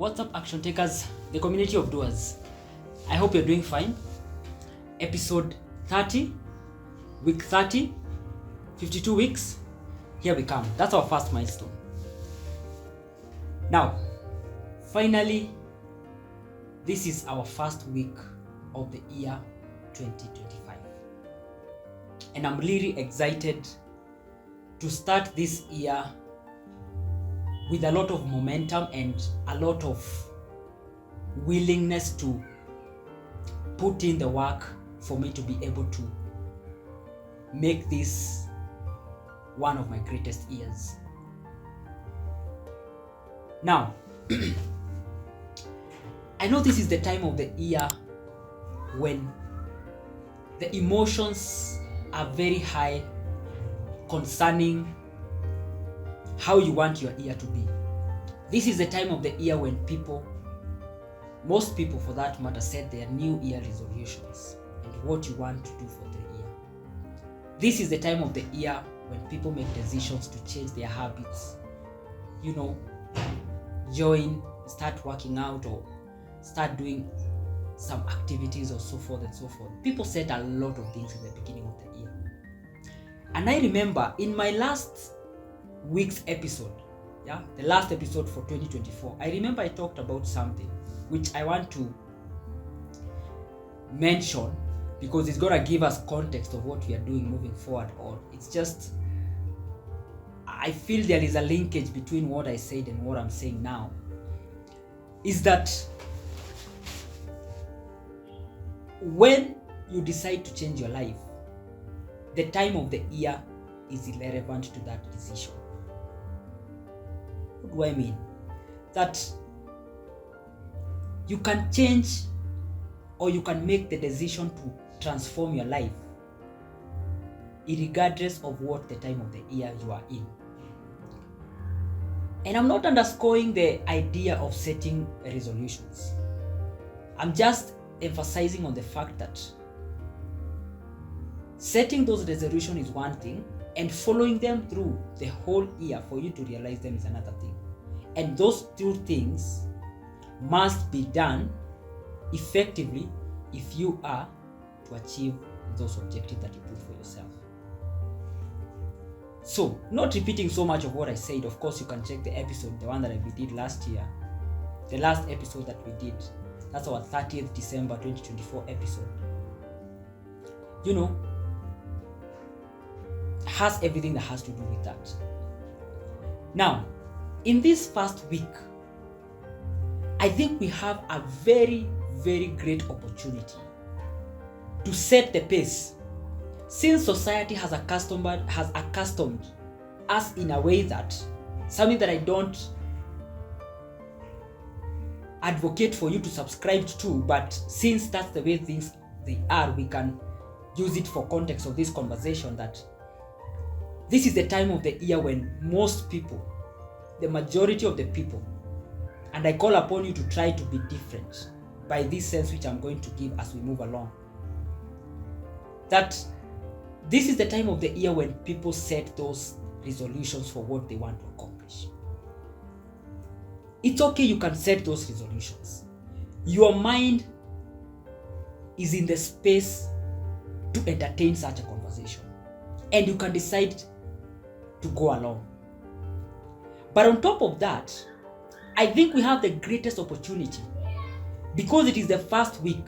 What's up, action takers, the community of doers? I hope you're doing fine. Episode 30, week 30, 52 weeks. Here we come. That's our first milestone. Now, finally, this is our first week of the year 2025. And I'm really excited to start this year with a lot of momentum and a lot of willingness to put in the work for me to be able to make this one of my greatest years. Now, I know this is the time of the year when the emotions are very high concerning how you want your year to be. This is the time of the year when most people for that matter, set their new year resolutions and what you want to do for the year. This is the time of the year when people make decisions to change their habits, start working out or start doing some activities or so forth and so forth. People set a lot of things in the beginning of the year. And I remember in my last week's episode, the last episode for 2024, I remember I talked about something which I want to mention because it's gonna give us context of what we are doing moving forward, or it's just, I feel there is a linkage between what I said and what I'm saying now, is that when you decide to change your life, the time of the year is irrelevant to that decision. What do I mean? That you can change or you can make the decision to transform your life regardless of what the time of the year you are in. And I'm not underscoring the idea of setting resolutions. I'm just emphasizing on the fact that setting those resolutions is one thing, and following them through the whole year for you to realize them is another thing. And those two things must be done effectively if you are to achieve those objectives that you put for yourself. So, not repeating so much of what I said, of course you can check the episode, the one that we did last year, the last episode that we did. That's our 30th December 2024 episode. Has everything that has to do with that. Now, in this first week, I think we have a very, very great opportunity to set the pace, since society has accustomed us in a way that, something that I don't advocate for you to subscribe to, but since that's the way things they are, we can use it for context of this conversation, that this is the time of the year when most people, the majority of the people, and I call upon you to try to be different by this sense which I'm going to give as we move along, that this is the time of the year when people set those resolutions for what they want to accomplish. It's okay, you can set those resolutions. Your mind is in the space to entertain such a conversation, and you can decide to go along. But on top of that, I think we have the greatest opportunity, because it is the first week,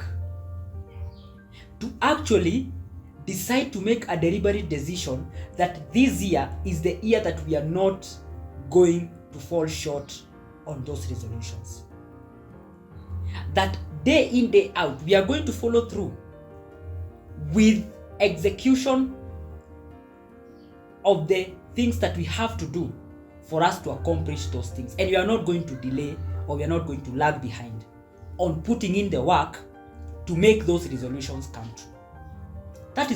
to actually decide to make a deliberate decision that this year is the year that we are not going to fall short on those resolutions. That day in, day out, we are going to follow through with execution of the things that we have to do for us to accomplish those things. And we are not going to delay, or we are not going to lag behind on putting in the work to make those resolutions come true. That's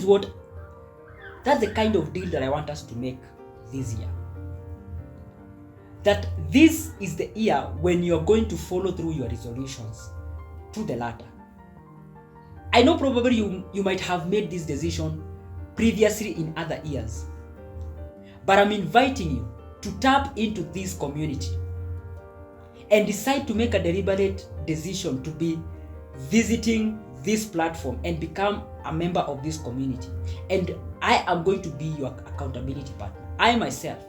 the kind of deal that I want us to make this year. That this is the year when you're going to follow through your resolutions to the latter. I know probably you might have made this decision previously in other years, but I'm inviting you to tap into this community and decide to make a deliberate decision to be visiting this platform and become a member of this community. And I am going to be your accountability partner, I myself.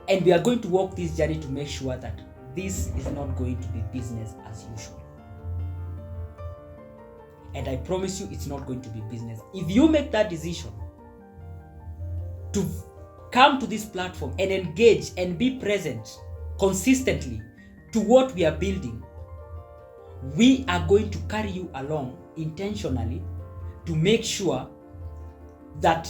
And we are going to walk this journey to make sure that this is not going to be business as usual. And I promise you it's not going to be business. If you make that decision to come to this platform and engage and be present consistently to what we are building, we are going to carry you along intentionally to make sure that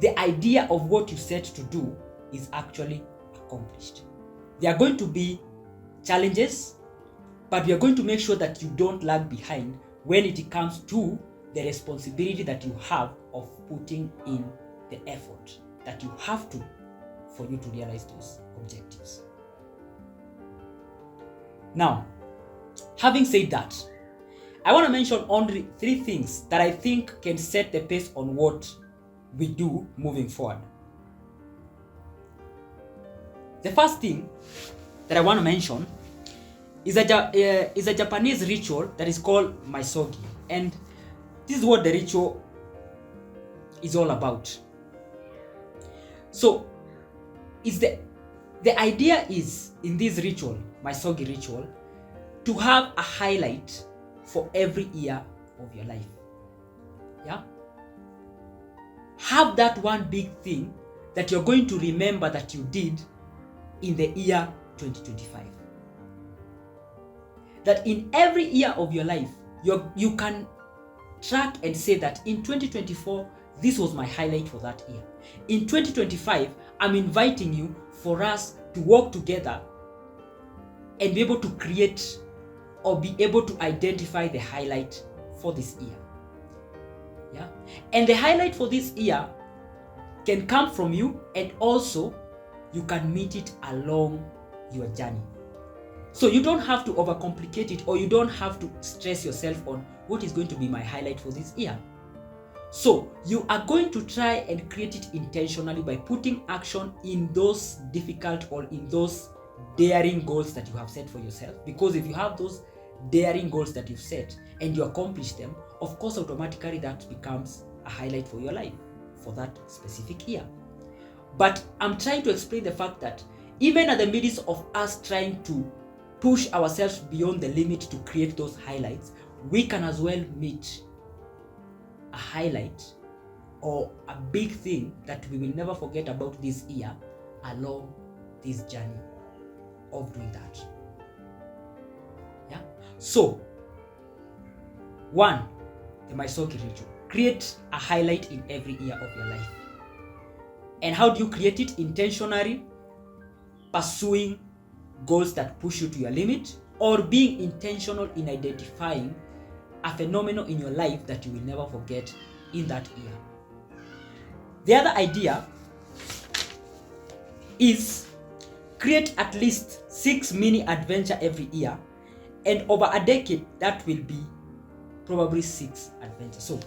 the idea of what you set to do is actually accomplished. There are going to be challenges, but we are going to make sure that you don't lag behind when it comes to the responsibility that you have of putting in the effort that you have to for you to realize those objectives. Now, having said that, I want to mention only 3 things that I think can set the pace on what we do moving forward. The first thing that I want to mention is a Japanese ritual that is called misogi, and this is what the ritual is all about. So, the idea is in this ritual, misogi ritual, to have a highlight for every year of your life. Yeah? Have that one big thing that you're going to remember that you did in the year 2025. That in every year of your life, you can track and say that in 2024, this was my highlight for that year. In 2025, I'm inviting you for us to work together and be able to create or be able to identify the highlight for this year. Yeah? And the highlight for this year can come from you, and also you can meet it along your journey. So you don't have to overcomplicate it, or you don't have to stress yourself on what is going to be my highlight for this year. So you are going to try and create it intentionally by putting action in those difficult or in those daring goals that you have set for yourself. Because if you have those daring goals that you've set and you accomplish them, of course automatically that becomes a highlight for your life for that specific year. But I'm trying to explain the fact that even at the midst of us trying to push ourselves beyond the limit to create those highlights, we can as well meet a highlight or a big thing that we will never forget about this year along this journey of doing that. Yeah. So, 1, the misogi ritual. Create a highlight in every year of your life. And how do you create it? Intentionally pursuing goals that push you to your limit, or being intentional in identifying a phenomenon in your life that you will never forget in that year. The other idea is create at least 6 mini adventure every year, and over a decade that will be probably 6 adventures. So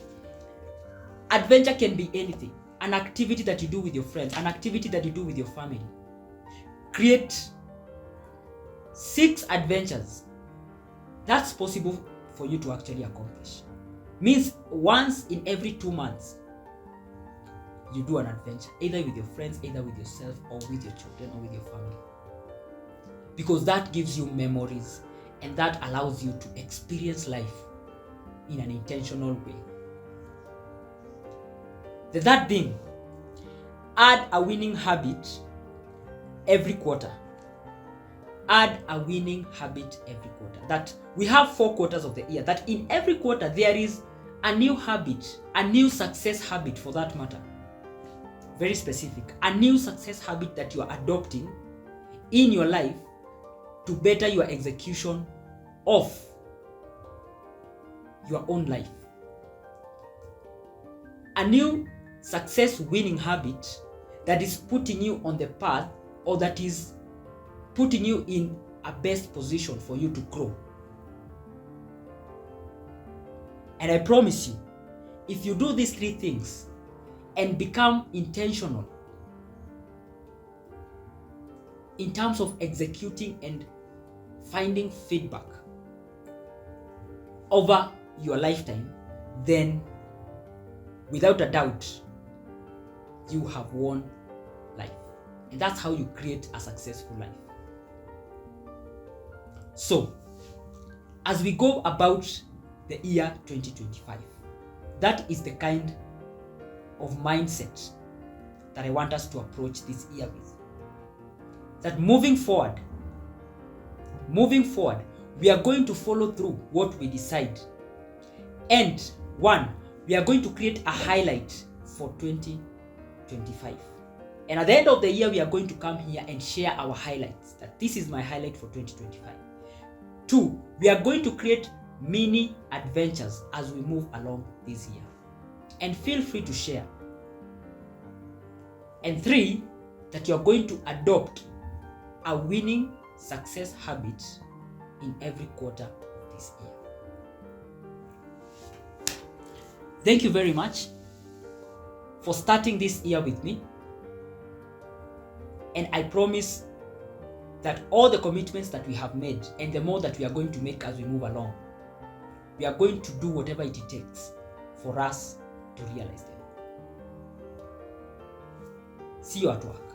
adventure can be anything. An activity that you do with your friends, an activity that you do with your family. Create 6 adventures. That's possible for you to actually accomplish. Means once in every 2 months, you do an adventure, either with your friends, either with yourself, or with your children, or with your family. Because that gives you memories, and that allows you to experience life in an intentional way. The third thing, add a winning habit every quarter. Add a winning habit every quarter. That we have 4 quarters of the year. That in every quarter there is a new habit, a new success habit for that matter. Very specific. A new success habit that you are adopting in your life to better your execution of your own life. A new success winning habit that is putting you on the path, or that is putting you in a best position for you to grow. And I promise you, if you do these 3 things and become intentional in terms of executing and finding feedback over your lifetime, then without a doubt, you have won life. And that's how you create a successful life. So, as we go about the year 2025, that is the kind of mindset that I want us to approach this year with. That moving forward, we are going to follow through what we decide. And one, we are going to create a highlight for 2025. And at the end of the year, we are going to come here and share our highlights. That this is my highlight for 2025. Two, we are going to create mini adventures as we move along this year. And feel free to share. And three, that you are going to adopt a winning success habit in every quarter of this year. Thank you very much for starting this year with me. And I promise that all the commitments that we have made and the more that we are going to make as we move along, we are going to do whatever it takes for us to realize them. See you at work.